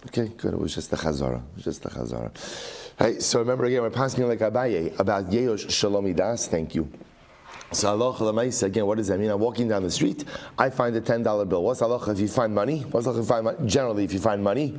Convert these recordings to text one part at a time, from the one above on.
Okay, good. It was just a chazara. Hey, so remember again, we're passing like Abaye about Yeosh Shalomi Das. Thank you. So halacha l'maisa, again, what does that mean? I'm walking down the street, I find a $10 bill. What's halacha if you find money? What's halacha if you find money? Generally, if you find money,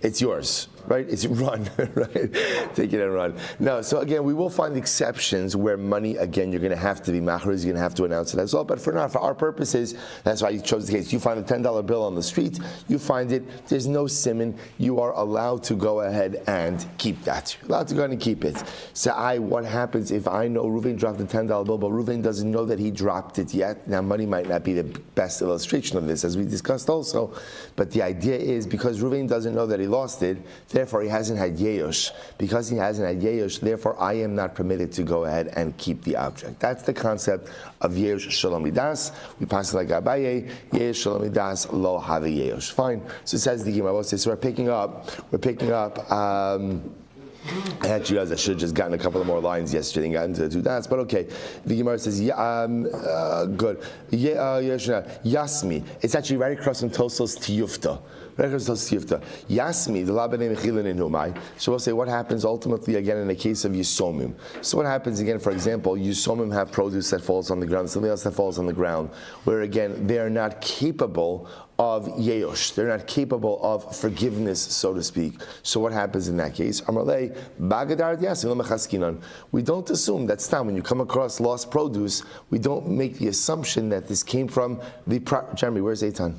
it's yours, right? It's run, right? Take it and run. No, so again, we will find exceptions where money, again, you're going to have to be machar, you're going to have to announce it as well. But for now, for our purposes, that's why you chose the case. You find a $10 bill on the street, you find it, there's no siman, you are allowed to go ahead and keep that. You're allowed to go ahead and keep it. So what happens if I know Ruvain dropped a $10 bill, but Ruvain doesn't know that he dropped it yet? Now, money might not be the best illustration of this, as we discussed also, but the idea is because Ruvain doesn't know that he lost it, therefore he hasn't had yeyosh. Because he hasn't had yeyosh, therefore I am not permitted to go ahead and keep the object. That's the concept of yeyosh shalom midas. We pass it like Abaye, yeyosh shalom midas lo have yeyosh. Fine. So it says the Gemara. So we're picking up. I actually realized I should have just gotten a couple of more lines yesterday and gotten into the two dots, but okay. The Gemara says, good. Yasmi. It's actually right across from Tosos Tiyufta. Yasmi, the Labanei Mechilin in Humai. So we'll say what happens ultimately again in the case of Yisomim. So what happens again, for example, Yisomim have produce that falls on the ground, something else that falls on the ground, where again they are not capable of yeyosh. They're not capable of forgiveness, so to speak. So what happens in that case? Amalei bagadar yasim lemechaskinan. We don't assume that's time when you come across lost produce. We don't make the assumption that this came from the. Jeremy, where's Eitan?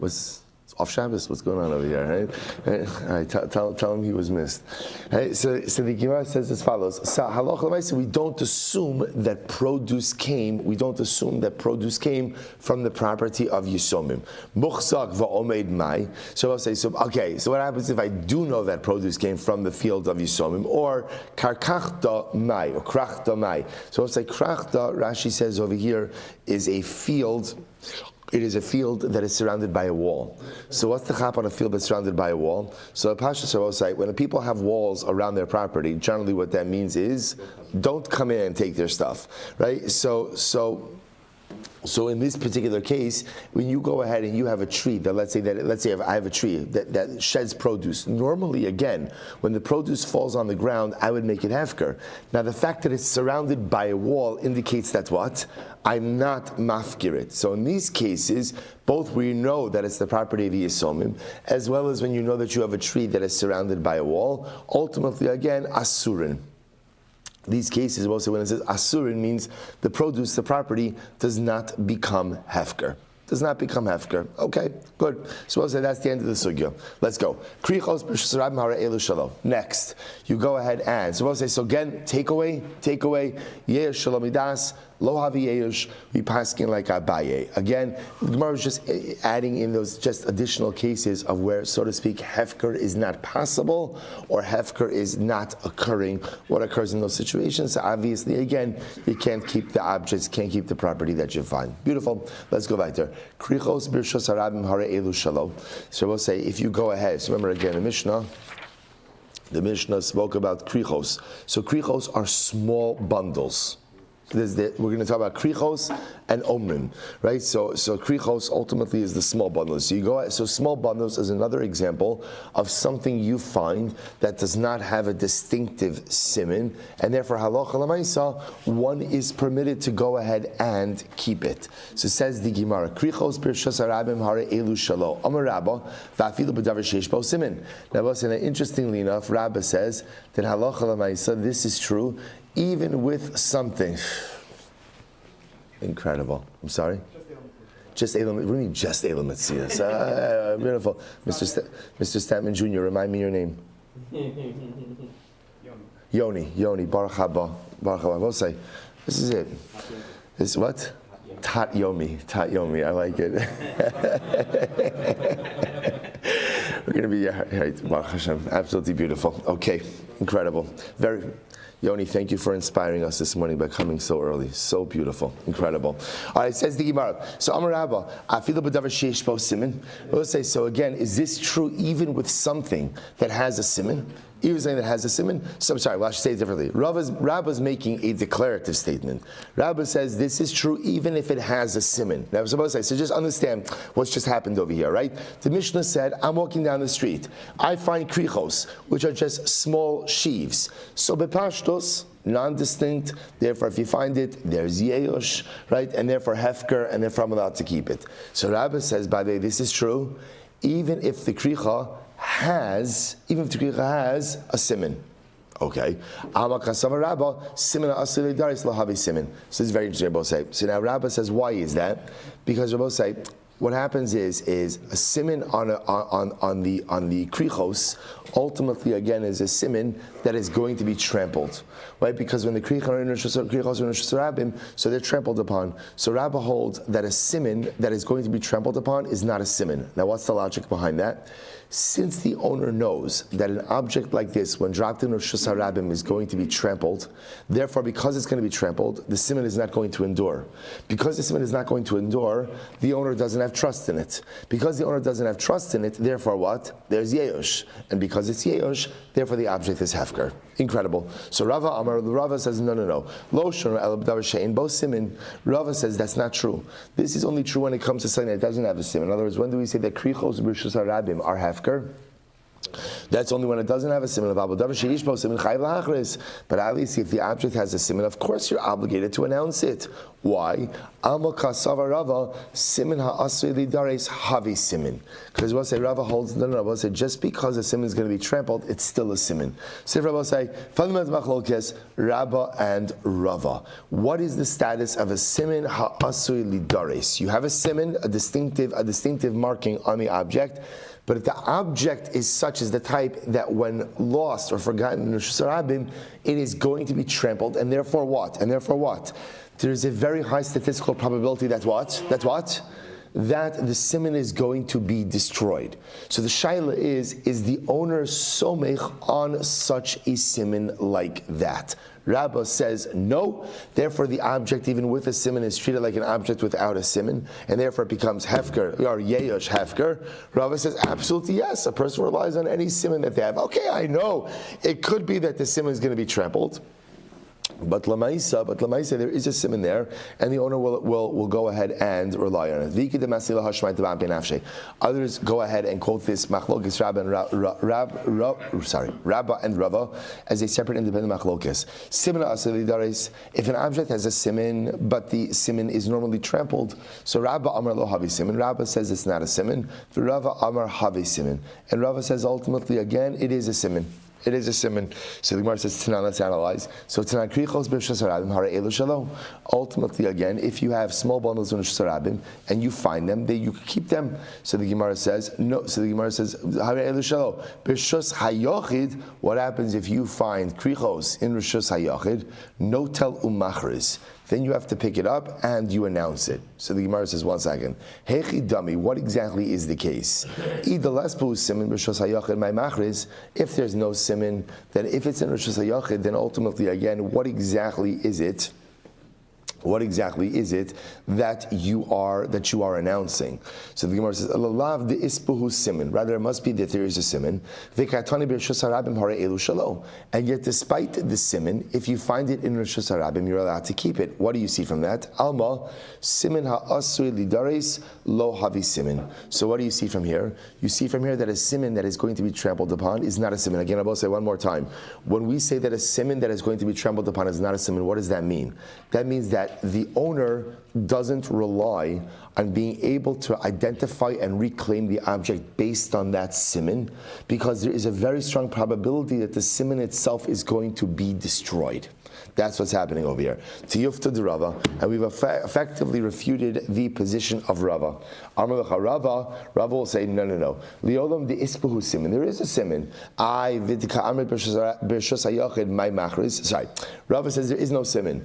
It's off Shabbos. What's going on over here? Right? All right, tell him he was missed. Right? So the Gemara says as follows: so halacha l'maisa, we don't assume that produce came. We don't assume that produce came from the property of Yisomim. Muchzak va'omed mai. So I'll say, so what happens if I do know that produce came from the field of Yisomim, or karkachta mai, or krachta mai? So I'll say krachta. Rashi says over here is a field. It is a field that is surrounded by a wall. So what's the chap on a field that's surrounded by a wall? So the Pasha will say, when people have walls around their property, generally what that means is, don't come in and take their stuff, right? So in this particular case, when you go ahead and you have a tree that let's say I have a tree that sheds produce. Normally, again, when the produce falls on the ground, I would make it hefker. Now, the fact that it's surrounded by a wall indicates that what? I'm not mafkir it. So in these cases, both we know that it's the property of Yisomim, as well as when you know that you have a tree that is surrounded by a wall, ultimately, again, asurin. These cases, also when it says asurin, means the produce, the property, does not become hefker. Does not become hefker. Okay, good. So we'll say that's the end of the sugya. Let's go. Next, you go ahead and, so we'll say, so again, take away, yesh shalomidas, lo havi yesh, we paskin like Abaye. Again, the Gemara is just adding in those just additional cases of where, so to speak, hefker is not possible or hefker is not occurring. What occurs in those situations? So obviously, again, you can't keep the objects, can't keep the property that you find. Beautiful. Let's go back there. Krichos birshos harabim hare elu shalo. So we'll say, if you go ahead, so remember again, the Mishnah spoke about krichos. So krichos are small bundles. We're going to talk about krichos and omrim, right? So krichos ultimately is the small bundles. So you go. So small bundles is another example of something you find that does not have a distinctive siman, and therefore halacha l'maisa, one is permitted to go ahead and keep it. So says the Gemara, krichos birshas harabim hare elu shalo amar Rabba va'afilu b'davar sheish bo siman. Now, interestingly enough, Rabba says that halacha l'maisa, this is true even with something incredible. I'm sorry? Just Elam. What do you mean just Elam Metzia? Beautiful. Mr. Statman Jr., remind me your name. Yomi. Baruch haba. We'll say, this is it. This is what? Tat Yomi. I like it. We're going to be, right, Baruch Hashem. Absolutely beautiful. Okay. Incredible. Yoni, thank you for inspiring us this morning by coming so early. So beautiful. Incredible. All right, it says the Gemara. So, Amar Rabba, afilu b'davar sheish bo siman. We'll say, so again, is this true even with something that has a siman? even something that has a siman. So I'm sorry, well, I should say it differently. Rabba's making a declarative statement. Rabba says this is true even if it has a siman. Now, I was supposed to say, so just understand what's just happened over here, right? The Mishnah said, I'm walking down the street. I find krichos, which are just small sheaves. So bepashtos, non-distinct, therefore if you find it, there's yeush, right? And therefore hefker, and therefore I'm allowed to keep it. So Rabbi says, by the way, this is true, even if the kricha has a siman. Okay. So this is very interesting, Rabbi say. So now Rabbi says, why is that? Because Rabbi say, what happens is a siman on the krichos ultimately again is a siman that is going to be trampled, right? Because when the krichos are in Rishus Rabbim, so they're trampled upon. So Rabbi holds that a siman that is going to be trampled upon is not a siman. Now, what's the logic behind that? Since the owner knows that an object like this, when dropped in Rishus Rabbim, is going to be trampled, therefore, because it's going to be trampled, the siman is not going to endure. Because the siman is not going to endure, the owner doesn't have trust in it. Because the owner doesn't have trust in it, therefore what? There's yeush. And because it's yeush, therefore the object is hefker. Incredible. So Rava says, no. Lo shon el b'davar she'ein bo siman. Rava says that's not true. This is only true when it comes to something that doesn't have a siman. In other words, when do we say that krichos b'rishus harabim are hefker? That's only when it doesn't have a siman. But at least if the object has a siman, of course you're obligated to announce it. Why? Because we'll say Rava holds we'll say just because a siman is going to be trampled, it's still a siman. So Rava will say Rabba and Rava. What is the status of a siman ha'asui lidares? You have a siman, a distinctive marking on the object. But if the object is such as the type that when lost or forgotten in Rishus Rabbim, it is going to be trampled, and therefore what? There is a very high statistical probability that what? That the siman is going to be destroyed. So the shaila is the owner somech on such a siman like that? Rabba says no, therefore the object even with a siman is treated like an object without a siman, and therefore it becomes hefker, or yeush hefker. Rabba says absolutely yes, a person relies on any siman that they have. Okay, I know, it could be that the siman is going to be trampled, but lamaisa, there is a siman there, and the owner will go ahead and rely on it. Others go ahead and quote this machlokes Rabba and Rava as a separate independent machlokes. Siman asilidaris. If an object has a siman, but the siman is normally trampled, so Rabba Amar lo havi siman. Rabba says it's not a siman. Rava Amar havi siman, and Rava says ultimately again it is a siman. It is a siman. So the Gemara says, Tanan, let's analyze. So Tanan krichos b'rishus harabim hara elu shalom. Ultimately, again, if you have small bundles of rishus harabim and you find them, you can keep them. So the Gemara says, no. So the Gemara says, hara elu shalom. B'rishus hayochid. What happens if you find krichos in rishus hayochid? No tel umachris. Then you have to pick it up and you announce it. So the Gemara says, 1 second. Hechi dummy, what exactly is the case? If there's no siman, then if it's in Rishus HaYachid, then ultimately again, what exactly is it? What exactly is it that you are announcing? So the Gemara says, "Alav de ispuhu siman." Rather, it must be that there is a siman. V'katani b'rishus harabim hara elu shalom. And yet, despite the siman, if you find it in rishus harabim, you're allowed to keep it. What do you see from that? Alma siman ha'asui lidares lo havi siman. So what do you see from here? You see from here that a siman that is going to be trampled upon is not a siman. Again, I will say one more time. When we say that a siman that is going to be trampled upon is not a siman, what does that mean? That means that the owner doesn't rely on being able to identify and reclaim the object based on that siman, because there is a very strong probability that the siman itself is going to be destroyed. That's what's happening over here. Tiyufta de Rava, and we've effectively refuted the position of Rava. Amar lecha Rava will say, no. Liolam de ispuhu siman. There is a siman. I vidka amrit b'rishus hayachid my machriz. Sorry, Rava says there is no siman.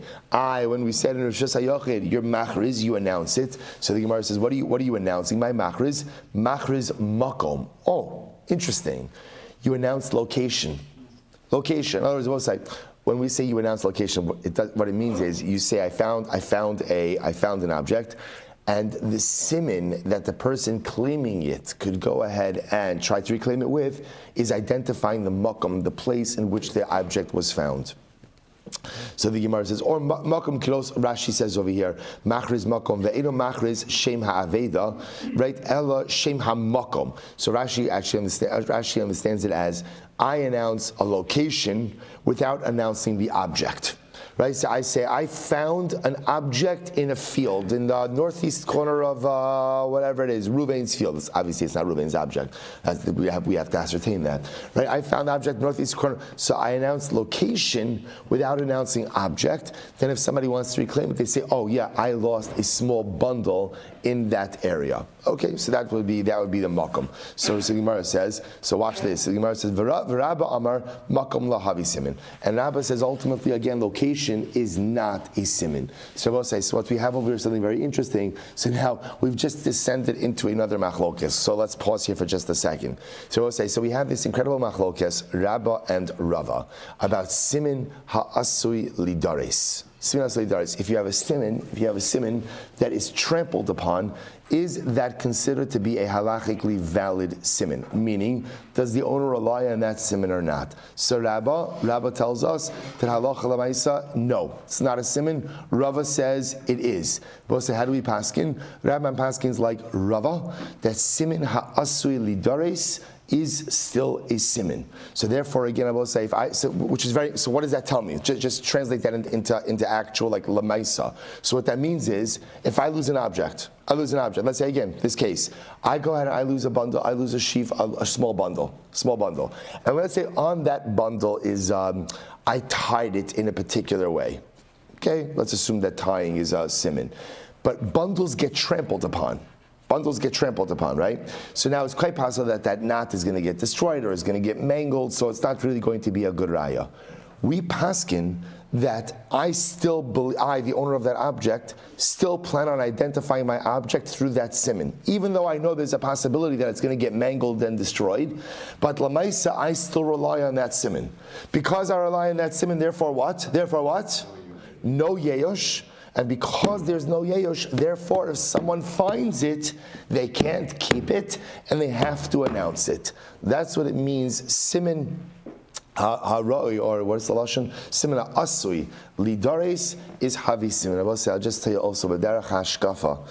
When we said in Rishus hayachid, your machriz, you announce it. So the Gemara says, what are you announcing? My machriz makom. Oh, interesting. You announce location. In other words, we'll say, when we say you announce location, what it means is you say I found an object, and the simin that the person claiming it could go ahead and try to reclaim it with is identifying the makom, the place in which the object was found. So the Gemara says, or makom kilos, Rashi says over here, machriz makom, ve'edo machriz shem ha'aveda, right? Ella shem ha'makom. So Rashi understands it as, I announce a location without announcing the object. Right, so I say I found an object in a field in the northeast corner of whatever it is, Reuven's field. Obviously, it's not Reuven's object. We have to ascertain that. Right, I found object northeast corner. So I announce location without announcing object. Then, if somebody wants to reclaim it, they say, "Oh yeah, I lost a small bundle in that area." Okay, so that would be the makom. So the Gemara says. So watch this. The Gemara says, "V'Rabba Amar makom lahavi simin," and Rabba says ultimately again location is not a simin. So we'll say, so what we have over here is something very interesting. So now we've just descended into another machlokes. So let's pause here for just a second. So we'll say, so we have this incredible machlokes, Rabba and Rava, about simin ha'asui lidares. If you have a simin that is trampled upon, is that considered to be a halachically valid simin? Meaning, does the owner rely on that simin or not? So Rabba tells us that halacha l'maisa, no, it's not a simin. Rava says it is. But so how do we paskin? Rabban paskins like Rava, that simin ha'asui lidares is still a simin. So therefore, again, I will say, so what does that tell me? Just translate that into actual like lamaisa. So what that means is, if I lose an object. Let's say again, this case, I go ahead and I lose a bundle. I lose a sheaf, a small bundle. And let's say on that bundle is I tied it in a particular way. Okay, let's assume that tying is a simin, but bundles get trampled upon. Right? So now it's quite possible that knot is going to get destroyed or is going to get mangled, so it's not really going to be a good raya. We paskin that the owner of that object, still plan on identifying my object through that simin. Even though I know there's a possibility that it's going to get mangled and destroyed, but lamaisa, I still rely on that simin. Because I rely on that simin, therefore what? No yeyosh. And because there's no yeyosh, therefore if someone finds it, they can't keep it, and they have to announce it. That's what it means, simin ha'roi, or what's the lashon? Simin ha'asui. Lidares is havi simin. I'll just tell you also, b'derech hashkafa,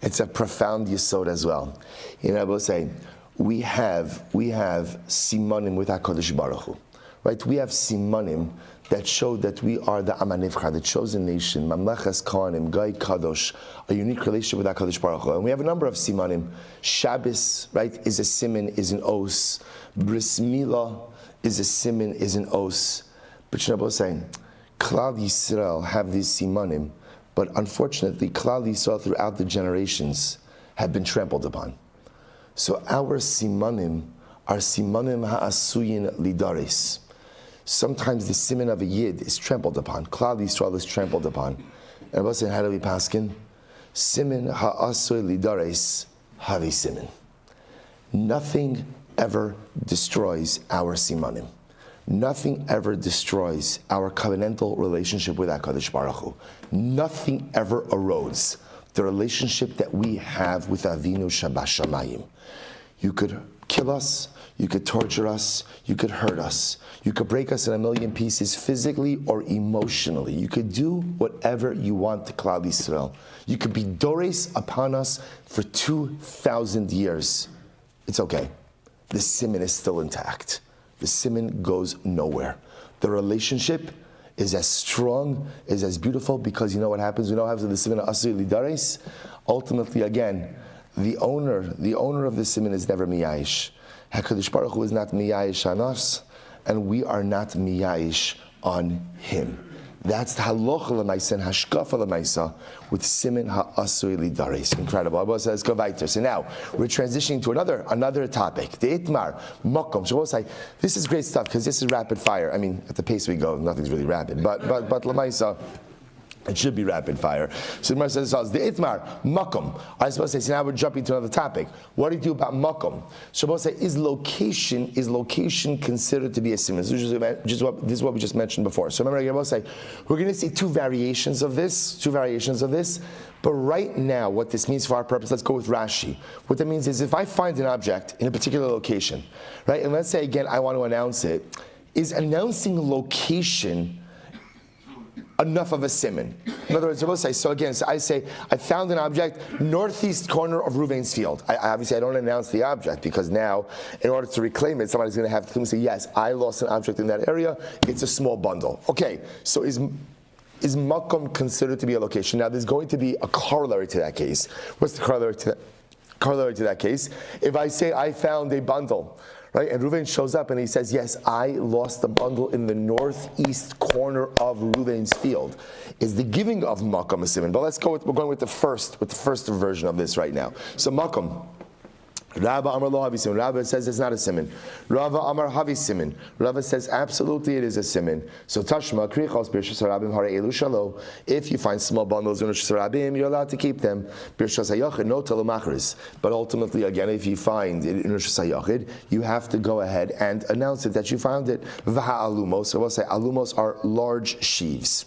it's a profound yesod as well. I will say, we have simanim with HaKadosh Baruch Hu. Right? We have simanim that show that we are the Amanivcha, the chosen nation, Mamlechas Kohanim, Gai Kadosh, a unique relationship with HaKadosh Baruch Hu. And we have a number of simanim. Shabbos, right, is a siman, is an os. Bris Milah is a siman, is an os. But Shnabos saying, Klal Yisrael have these simanim, but unfortunately, Klal Yisrael throughout the generations have been trampled upon. So our simanim are simanim ha'asuyin lidaris. Sometimes the siman of a yid is trampled upon. Klal Yisrael is trampled upon. And what's it? How do we paskin? Siman ha'asur lidares havi siman. Nothing ever destroys our simanim. Nothing ever destroys our covenantal relationship with HaKadosh Baruch Hu. Nothing ever erodes the relationship that we have with Avinu Shabashamayim. You could kill us, you could torture us, you could hurt us, you could break us in a million pieces physically or emotionally. You could do whatever you want to Klal Yisrael. You could be dores upon us for 2,000 years. It's okay. The siman is still intact. The siman goes nowhere. The relationship is as strong, is as beautiful, because you know what happens? We know what happens with the siman asur lidares. Ultimately, again, the owner of the siman is never miyayish. HaKadosh Baruch Hu is not miyayish on us, and we are not miyayish on him. That's the halacha l'maisa and hashkafa l'maisa with siman ha'asui lidares. Incredible. Abba says, go weiter. So now we're transitioning to another topic. The itmar makom. So we'll say this is great stuff because this is rapid fire. I mean, at the pace we go, nothing's really rapid. But l'maisa, It should be rapid fire. So the Gemara says, the itmar, makom. I suppose to say, so now we're jumping to another topic. What do you do about makom? So I suppose to say, is location considered to be a simon? This is what we just mentioned before. So remember, I say, we're going to see two variations of this. But right now, what this means for our purpose, let's go with Rashi. What that means is if I find an object in a particular location, right, and let's say again, I want to announce it, is announcing location enough of a siman? In other words, I say, I found an object northeast corner of Ruvain's field. Obviously, I don't announce the object because now, in order to reclaim it, somebody's going to have to come and say, yes, I lost an object in that area. It's a small bundle. Okay, so is makom considered to be a location? Now, there's going to be a corollary to that case. What's the corollary to that case? If I say I found a bundle, right, and Reuven shows up and he says, yes, I lost the bundle in the northeast corner of Reuven's field, is the giving of makom a siman? But we're going with the first version of this right now. So makom. Rabba Amar Lo Havi Siman. Rabba says it's not a siman. Rava Amar Havi Siman. Rava says absolutely it is a siman. So Tashma Krichos Birshas Harabim Hare Elu Shalo. If you find small bundles in Birshas Harabim, you're allowed to keep them. Birshas Hayachid no Talomachris. But ultimately, again, if you find it in Birshas Hayachid, you have to go ahead and announce it that you found it. Vaha Alumos. So we'll say alumos are large sheaves.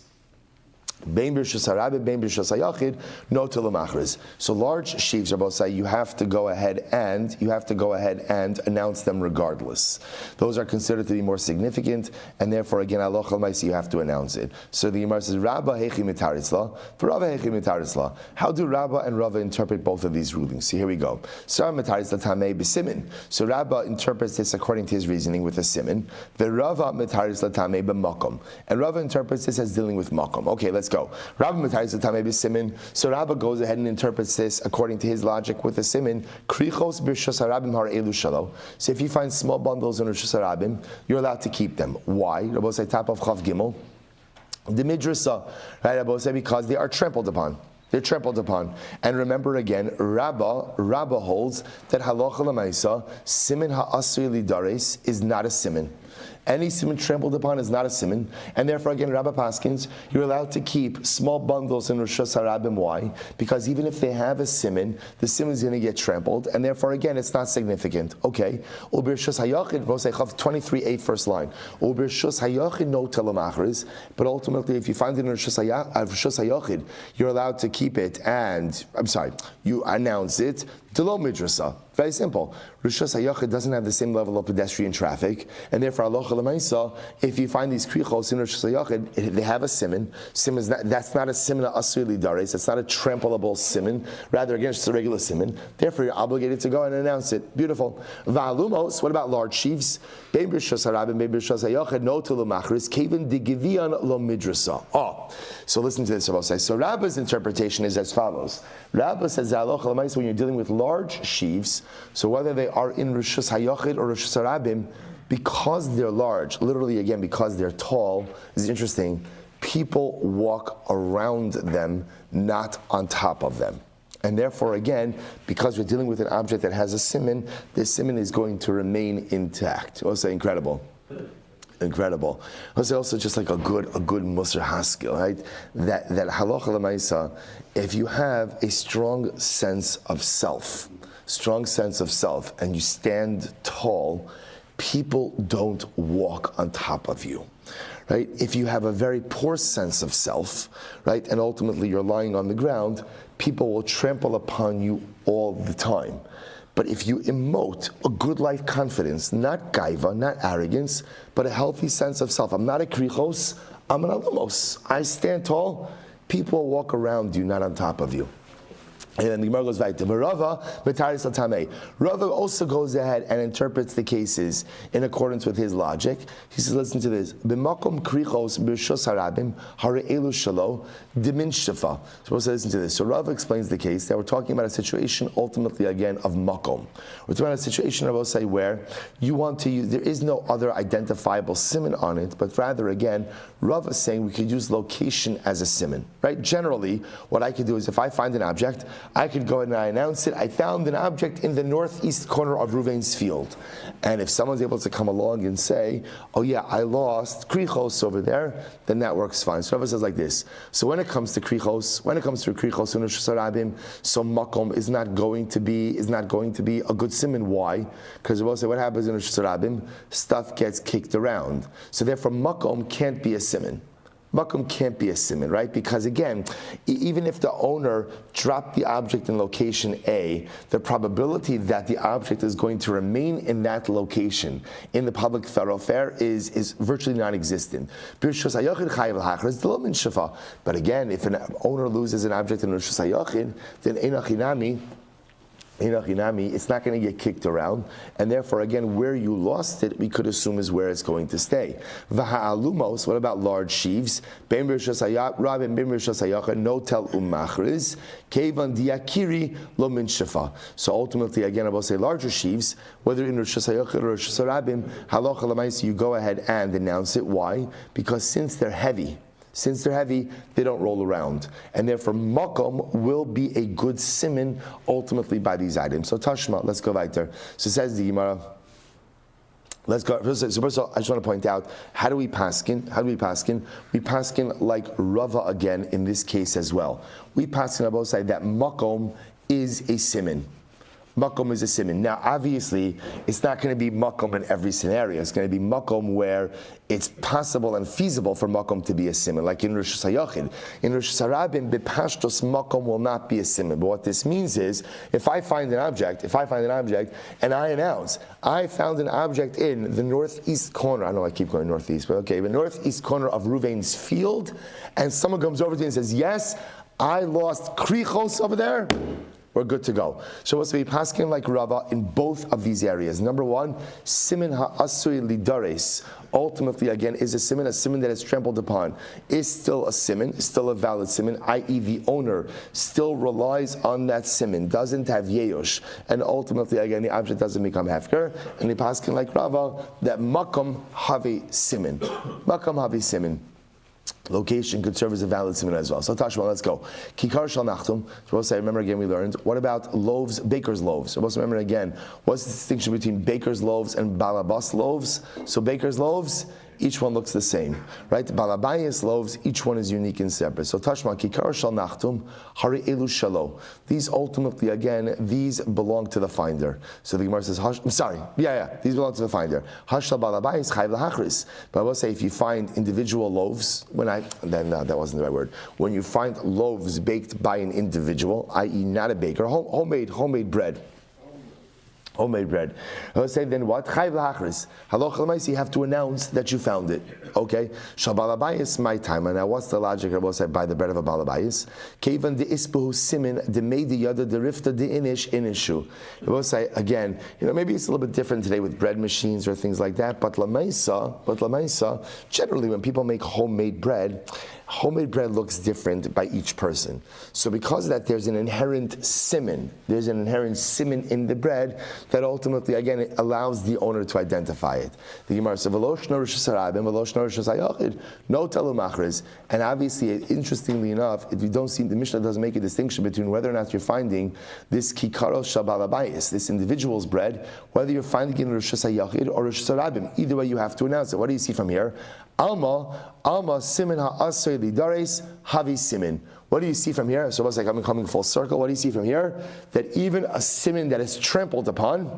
Bein b'rishus harabim, bein b'rishus hayachid, no telemachris. So large sheaves, Rabbi say, you have to go ahead and announce them regardless. Those are considered to be more significant, and therefore, again, Allah Chalmaisi, you have to announce it. So the Gemara says, Rabba hechi mitaritzla, Rabba hechi mitaritzla. How do Rabba and Rava interpret both of these rulings? So here we go. So mitaritzla tamei b'simin. So Rabba interprets this according to his reasoning with a simin. The Rava mitaritzla tamei b'makom, and Rava interprets this as dealing with makom. Okay, let's go. Rabba mitaritzla tamei b'simin. So Rabba goes ahead and interprets this according to his logic with a simin. Krichos b'rishos harabim har elu shalo. So if you find small bundles in rishos harabim, you're allowed to keep them. Why? Rabbi say top of Chav Gimel. The Midrasa, right? Rabbi say because they are trampled upon. They're trampled upon. And remember again, Rabba holds that halacha l'maisa, simin ha'asri lidares is not a simin. Any siman trampled upon is not a siman, and therefore again, Rabbi Paskins, you're allowed to keep small bundles in Rishos Harabim. Why? Because even if they have a siman, the siman is going to get trampled, and therefore again, it's not significant. Okay. Ubir Shus Hayachid, Rosechav 23:8 first line. Ubir Shus Hayachid no telemachris, but ultimately, if you find it in Rishos Hayachid, you're allowed to keep it, and you announce it. Telo midrasa. Very simple. Rishos Hayachid doesn't have the same level of pedestrian traffic, and therefore halacha l'maisa, if you find these krichos in Rishos Hayachid, they have a siman. That's not a siman asur lidares. That's not a trampleable siman. Rather, again, it's just a regular siman. Therefore, you're obligated to go and announce it. Beautiful. Va'alumos. What about large sheaves? Bein b'rishos harabim, bein b'rishos hayachid, no telu machris, kevin digivian lo midrasa. So listen to this. So Rabba's interpretation is as follows. Rabba says halacha l'maisa when you're dealing with large sheaves, so whether they are in Rishos Hayachid or Rishos Harabim, because they're large, literally again because they're tall, is interesting. People walk around them, not on top of them. And therefore, again, because we're dealing with an object that has a siman, this siman is going to remain intact. I'll say incredible. Incredible. I'll say also just like a good Musar Haskell, right? That halacha l'maisa, if you have a strong sense of self, and you stand tall, people don't walk on top of you. Right? If you have a very poor sense of self, right, and ultimately you're lying on the ground, people will trample upon you all the time. But if you emote a good life confidence, not gaiva, not arrogance, but a healthy sense of self. I'm not a krichos, I'm an alamos. I stand tall, people walk around you, not on top of you. And then the Gemara goes back to Rava also goes ahead and interprets the cases in accordance with his logic. He says, listen to this. B'makom krichos b'rishos harabim hare'elu shalo dimin shtafa. So we'll listen to this. So Rava explains the case that we're talking about a situation ultimately again of makom. We're talking about a situation, I will say, where you want to use, there is no other identifiable siman on it, but rather again, Rava is saying we could use location as a siman. Right? Generally, what I could do is if I find an object, I could go ahead and I announce it. I found an object in the northeast corner of Ruvain's field. And if someone's able to come along and say, oh yeah, I lost krichos over there, then that works fine. So Rabbi says like this. So when it comes to krichos in Rosh Hashanah, so makom is not going to be a good siman. Why? Because Rabbi said what happens in Rosh Hashanah, stuff gets kicked around. So therefore makom can't be a siman. Makom can't be a siman, right? Because again, even if the owner dropped the object in location A, the probability that the object is going to remain in that location in the public thoroughfare is virtually non-existent. But again, if an owner loses an object in Rishus HaYachid, then Einachinami, it's not going to get kicked around, and therefore, again, where you lost it, we could assume is where it's going to stay. V'ha'alumos, what about large sheaves? Ben b'rishas hayach, ben b'rishas hayach, no tel umachriz, kevan diakiri lo min shefa. So ultimately, again, I will say larger sheaves, whether in rishas hayach or rishas harabim, halacha l'maisa, you go ahead and announce it. Why? Because since they're heavy, they don't roll around. And therefore, makom will be a good siman ultimately by these items. So Tashma, let's go weiter. So says the Gemara. Let's go. So first of all, I just want to point out, how do we paskin? We paskin like Rava again in this case as well. We paskin on both sides that makom is a siman. Makom is a siman. Now, obviously, it's not going to be makom in every scenario. It's going to be makom where it's possible and feasible for makom to be a siman, like in Rosh Hashanah. In Rosh Hashanah, bepashtos makom will not be a siman. But what this means is, if I find an object, and I announce, I found an object in the northeast corner. I know I keep going northeast, but okay, the northeast corner of Ruvain's field, and someone comes over to me and says, yes, I lost krichos over there. We're good to go. So what's to be paskin like Rava in both of these areas? Number one, simin ha'asui lidares. Ultimately, again, is a simin that is trampled upon, is still a simin, still a valid simin, i.e. the owner still relies on that simin, doesn't have yeyosh, and ultimately, again, the object doesn't become hefker, and the paskin like Rava, that makom havi simin. Makom havi simin. Location could serve as a valid siman as well. So Tashma, let's go. Kikar shal nachtum. So remember again, we learned. What about loaves, baker's loaves? So remember again, what's the distinction between baker's loaves and balabas loaves? So baker's loaves, each one looks the same, right? Balabayas loaves, each one is unique and separate. So Tashma, Kikar shal nachtum, hari elu shalo. These ultimately, again, these belong to the finder. So the Gemara says, these belong to the finder. Hashal balabayas chayv lahachris. But I will say, if you find individual loaves, that wasn't the right word. When you find loaves baked by an individual, i.e. not a baker, homemade bread. Homemade bread. Let's say then what? Chayv lahachris. Haloch l'maisi, you have to announce that you found it. Okay? Shabalabayis my time. And now what's the logic? I will say by the bread of a balabayis. Kevan de ispuhu simin de mei de yada de rifta de inish inishu. I will say again, maybe it's a little bit different today with bread machines or things like that. But lamaisa, generally when people make homemade bread looks different by each person. So because of that, there's an inherent simin in the bread that ultimately, again, it allows the owner to identify it. The Gemara says, no telumachriz. And obviously, interestingly enough, if you don't see, the Mishnah doesn't make a distinction between whether or not you're finding this kikaro shabalabayis, this individual's bread, whether you're finding it in Rosh Hashanah or Rosh Hashanah. Either way, you have to announce it. What do you see from here? Alma simin ha'asay lidares havi simin. What do you see from here? So it's like I'm coming full circle. What do you see from here? That even a simin that is trampled upon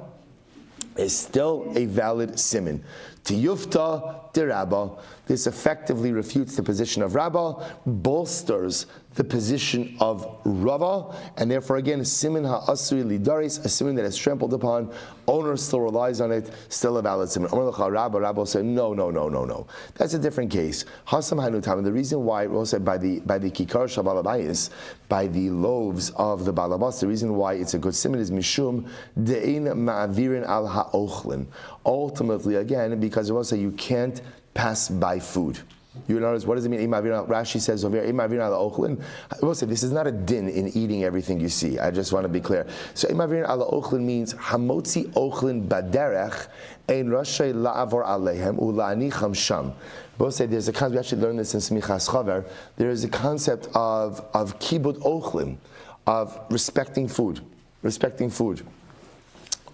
is still a valid simin. Tiyufta de Rabba. This effectively refutes the position of Rabba, bolsters the position of Rava, and therefore again, simin ha'asuri lidaris, a simin that is trampled upon, owner still relies on it, still a valid simin. Rabba said, no. That's a different case. Hasam hanutam, and the reason why, we'll say by the kikar shabalabayis, by the loaves of the balabas, the reason why it's a good simin is mishum de'in ma'avirin al ha'ochlin. Ultimately, again, because it will say you can't pass by food. You notice, what does it mean? Rashi says over here, I will say this is not a din in eating everything you see. I just want to be clear. So imavirin ala ochlin means hamotzi ochlin baderech ein rashay la'avor alehem ula'anicham sham. I will say there's a concept, we actually learned this in Smichas Chaver, there is a concept of kibud ochlin, of respecting food.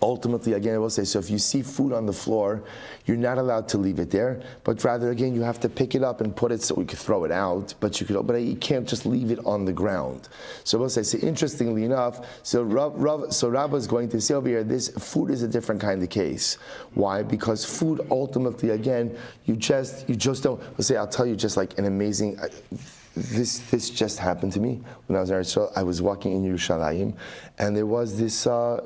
Ultimately, again, I will say, so if you see food on the floor, you're not allowed to leave it there, but rather, again, you have to pick it up and put it so we could throw it out, but you can't just leave it on the ground. So I will say, so interestingly enough, so Rabbi is going to say over here, this food is a different kind of case. Why? Because food, ultimately, again, you just don't, let's say, I'll tell you just like an amazing, this just happened to me when I was in Israel. I was walking in Yerushalayim, and there was this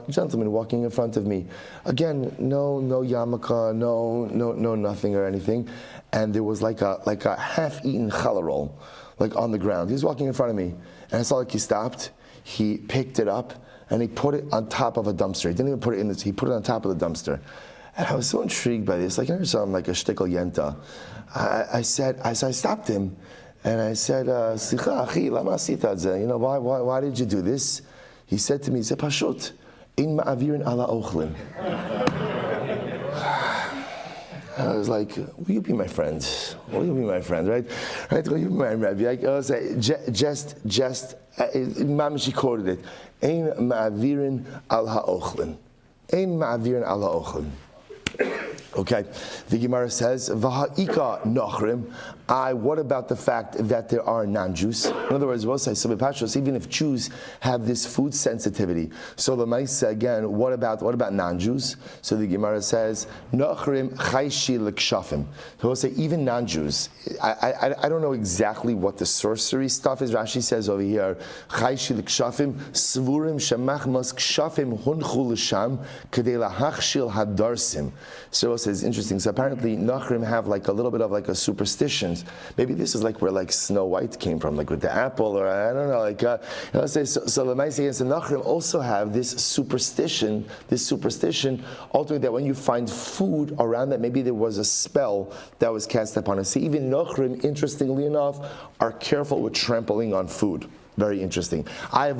gentleman walking in front of me. Again, no yarmulke, no nothing or anything, and there was like a half-eaten challah roll, like on the ground. He was walking in front of me, and I saw like he stopped. He picked it up and he put it on top of a dumpster. He didn't even put it in this. He put it on top of the dumpster. And I was so intrigued by this. Like I never saw him like a shtickle yenta. I stopped him. And I said, Slicha, achi, lama asita zeh? You know, why did you do this? He said to me, Zeh pashut, in ma'avirin ala ochlin. I was like, will you be my friend? Will you be my friend, right? Will you be my Rabbi? I was like, Mama, she quoted it. Ein ma'avirin al ha'ochlin. Ein ma'avirin al ha'ochlin. Okay, the Gemara says, "V'ha'ika nochrim." What about the fact that there are non-Jews? In other words, we'll say, so even if Jews have this food sensitivity, so the Metzia again, what about non-Jews? So the Gemara says, "Nochrim chayshi l'kshafim." So we'll say even non-Jews. I don't know exactly what the sorcery stuff is. Rashi says over here, chayshi l'kshafim svurim shemach mas kshafim hunchu l'sham kedei lahachshil hadarsim. So it says interesting. So apparently Nachrim have like a little bit of like a superstitions. Maybe this is like where like Snow White came from, like with the apple, or I don't know. Like let's say so. The Metzia and Nachrim also have this superstition. Ultimately, that when you find food around that, maybe there was a spell that was cast upon us. So even Nachrim, interestingly enough, are careful with trampling on food. Very interesting. But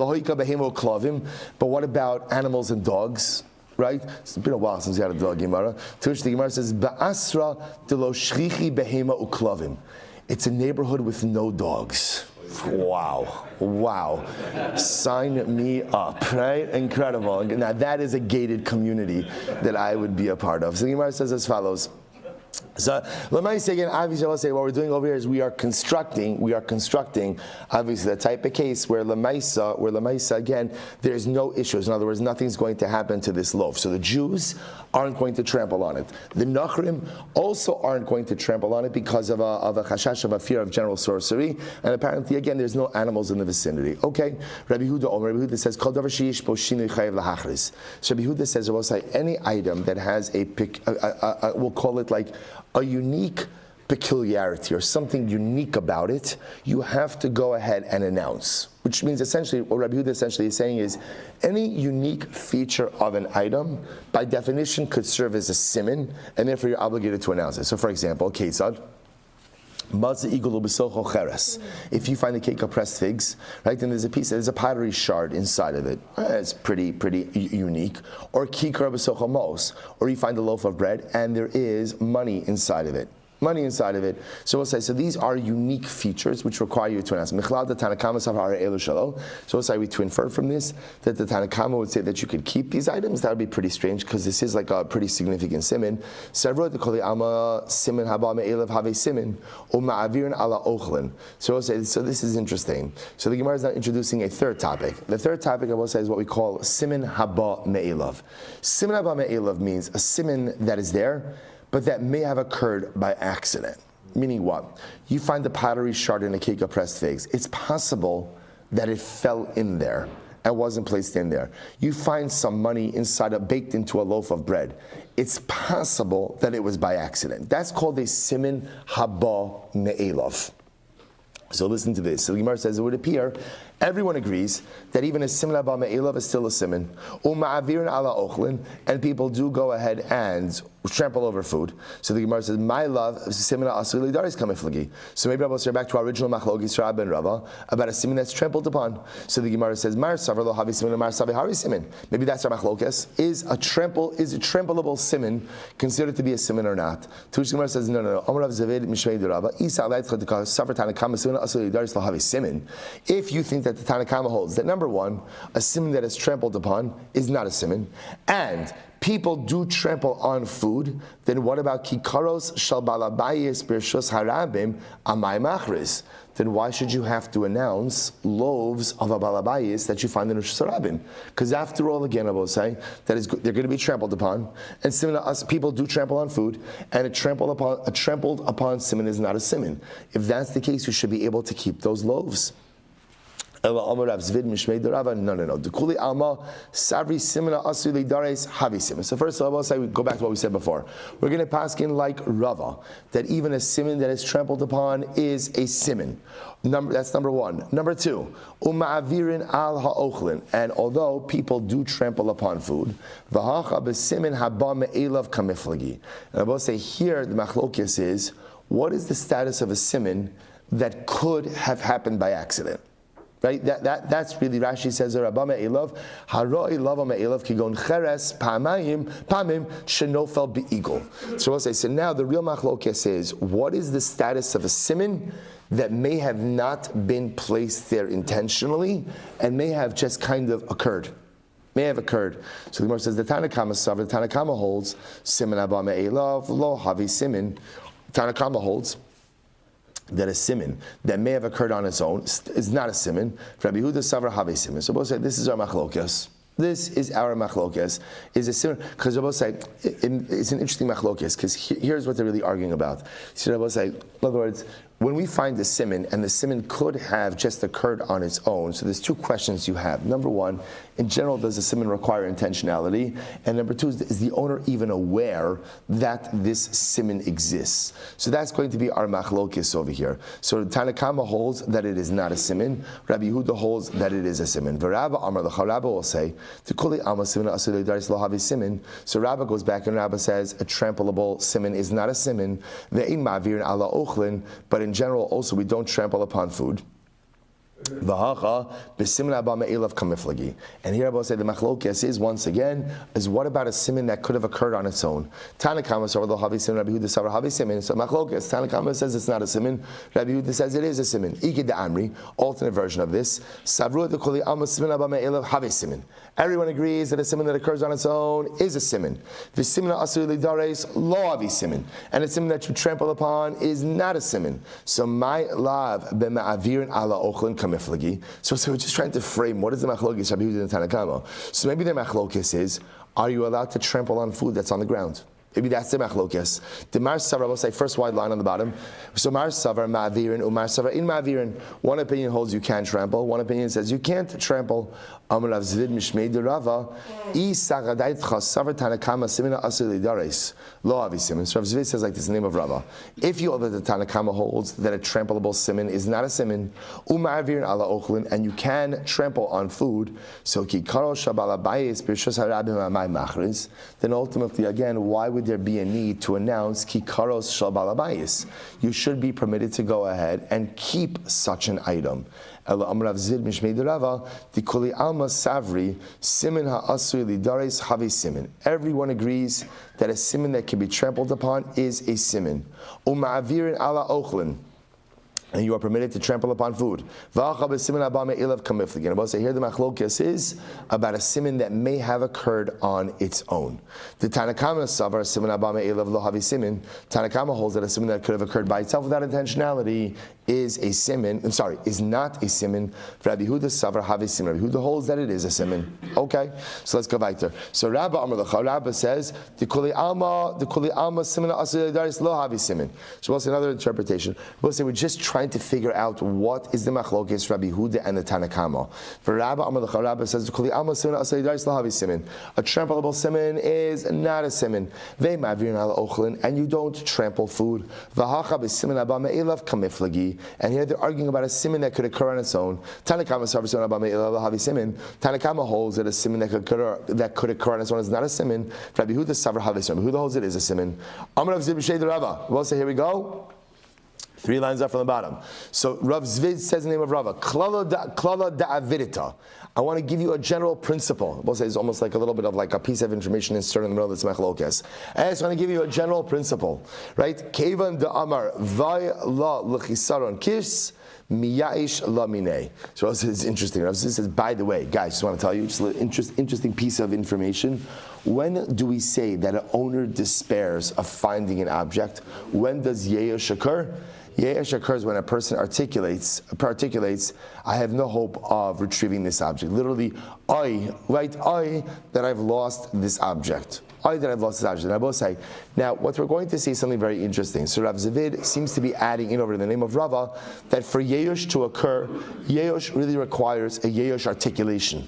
what about animals and dogs? Right? It's been a while since we had a dog Gemara. To which the Gemara says, Ba'asra de lo shrichi behema uklavim. It's a neighborhood with no dogs. Wow. Sign me up, right? Incredible. Now that is a gated community that I would be a part of. So the Gemara says as follows. So Lamaisa again, obviously I'll say what we're doing over here is we are constructing obviously the type of case where Lamaisa again, there's no issues. In other words, nothing's going to happen to this loaf. So the Jews aren't going to trample on it. The Nachrim also aren't going to trample on it because of a chashash, of a fear of general sorcery. And apparently again, there's no animals in the vicinity. Okay, Rabbi Huda says, Kol davar sheyesh bo shinui chayav lahachris. So Rabbi Huda says, we'll say any item that has we'll call it like a unique peculiarity or something unique about it, you have to go ahead and announce. Which means essentially, what Rabbi Huda essentially is saying is, any unique feature of an item, by definition, could serve as a siman, and therefore you're obligated to announce it. So for example, Kesad, if you find a cake of pressed figs, right, then there's a pottery shard inside of it. It's pretty unique. Or kikar b'socho mos, or you find a loaf of bread and there is money inside of it. So we'll say, so these are unique features which require you to announce. So we'll say to infer from this that the Tanakama would say that you could keep these items. That would be pretty strange because this is like a pretty significant siman. So we'll say, so this is interesting. So the Gemara is now introducing a third topic. The third topic I will say is what we call siman haba me'elav. Siman haba me'elav means a siman that is there, but that may have occurred by accident. Meaning what? You find the pottery shard in a cake of pressed figs. It's possible that it fell in there and wasn't placed in there. You find some money baked into a loaf of bread. It's possible that it was by accident. That's called a siman haba me'elav. So listen to this. So the Gemara says it would appear everyone agrees that even a siman haba me'elav is still a siman. Uma'avirin ala ochlin, and people do go ahead and trample over food. So the Gemara says, "My love, siman asur lidaris kamiflagi." So maybe I'll start back to our original machlokes Rabbi and Rava about a siman that's trampled upon. So the Gemara says, "Mar savar lo havi siman, mar savi hari siman." Maybe that's our machlokes. Is a trampleable siman considered to be a siman or not? To which the Gemara says, "No. Amar Rav Zavid mishmei de Rava isa alayt chadika savar tanakam siman asur lidaris lo havi siman." If you think that that the Tanakama holds that number one, a siman that is trampled upon is not a siman, and people do trample on food, then what about kikaros shal balabayis birshus harabim amay machris? Then why should you have to announce loaves of a balabayis that you find in Rosh Hashanah? Because after all, again, I will say that they're going to be trampled upon, and similar to us, people do trample on food, and a trampled upon siman is not a siman. If that's the case, you should be able to keep those loaves. No. Dekuli alma savri simena asuli dares havi simen. So first of all, I'll say we go back to what we said before. We're going to pass in like Rava that even a simen that is trampled upon is a simen. That's number one. Number two, uma'avirin al ha'ochlin. And although people do trample upon food, v'hacha b'simen haba me'elav kamiflagi. And I will say here the machlokes is what is the status of a simen that could have happened by accident. Right, that's really Rashi says Rabba me'elav haroi lava me'elav kigon cheres pamim shenofel be'igol. So we'll say, so now the real machlokes is what is the status of a siman that may have not been placed there intentionally and may have just kind of occurred. May have occurred. So the Gemara says the Tanakama Savar, the Tanakama holds siman abba me'elav lo havi siman. Tanakama holds that a siman that may have occurred on its own is not a siman. Rabbi Yehuda Savar have a siman. So both say this is our machlokas. This is our machlokas. Is a siman because both say it's an interesting machlokas because here's what they're really arguing about. So both say, in other words, when we find the siman and the siman could have just occurred on its own. So there's two questions you have. Number one, in general, does the siman require intentionality? And number two, is the owner even aware that this siman exists? So that's going to be our machlokis over here. So Tanakama holds that it is not a siman. Rabbi Yehuda holds that it is a siman. Rabbi Amar Rabbi will say, so Rabbi goes back and Rabbi says a trampleable siman is not a siman. But in general, also we don't trample upon food. And here I will say the machlokes is once again is what about a siman that could have occurred on its own? Tanakama says Rabbi Yehuda says Rabbi siman. So machlokes. Tanakama says it's not a siman. Rabbi Yehuda says it is a siman. Ikid the Amri, alternate version of this. Everyone agrees that a siman that occurs on its own is a siman. The siman asur lidares lo avi siman, and a siman that you trample upon is not a siman. So my lav b'ma'avirin ala ochlin kamiflagi. So we're just trying to frame what is the machlokes Rabbi Yehuda and Tanakama. So maybe the machlokes is, are you allowed to trample on food that's on the ground? Maybe that's the machlokes. The Mar Savar will say first wide line on the bottom. So Mar Savar ma'avirin umar Savar in ma'avirin. One opinion holds you can trample. One opinion says you can't trample. Amar Rav Zvid Mishmei de Rava I sagadait chasavar Tanakama simina asur lidares lo avi siman. So Rav Zvid says like this in the name of Rava. If you hold that the Tanakama holds that a trampleable siman is not a siman uma'avirin ala ochlin and you can trample on food. So ki karo shabala bayis birshus harabim amay machris. Then ultimately again, why would there be a need to announce kikaros shal balabayis? You should be permitted to go ahead and keep such an item. Everyone agrees that a siman that can be trampled upon is a siman. And you are permitted to trample upon food. And about to say here the machlokes is about a siman that may have occurred on its own. The Tanakama savar siman abba me'elav lo havi siman. Tanakama holds that a siman that could have occurred by itself without intentionality is a siman. Is not a siman. Rabbi Yehuda savar havi siman. Rabbi Yehuda holds that it is a siman. Okay, so let's go back there. So Rabbi Amar Lecha, Rabbi says the kuli alma siman asur daris lo havi siman. So we'll say another interpretation. We'll say we're just trying to figure out what is the machlokes Rabbi Yehuda and the Tanakama. For Rabbi Amar Lecha, Rabbi says a trampleable siman is not a siman. And you don't trample food. And here they're arguing about a siman that could occur on its own. Tanakama holds that a siman that could occur on its own is not a siman. Rabbi Yehuda holds it is a siman. We'll say here we go. 3 lines up from the bottom. So Rav Zvid says the name of Rava. Klala da avidita. I want to give you a general principle. We'll say it's almost like a little bit of like a piece of information inserted in the middle of this machlokes. I just want to give you a general principle, right? Kevan de Amar vay la lechisaron kis miyaish la minei. So this is interesting. This says, by the way, guys, just want to tell you just a little interesting piece of information. When do we say that an owner despairs of finding an object? When does yeyosh occur? Ye'esh occurs when a person articulates, I have no hope of retrieving this object. Literally, that I've lost this object. And I will say, now what we're going to see is something very interesting. So Rav Zavid seems to be adding in over in the name of Rava that for Ye'esh to occur, Ye'esh really requires a Ye'esh articulation.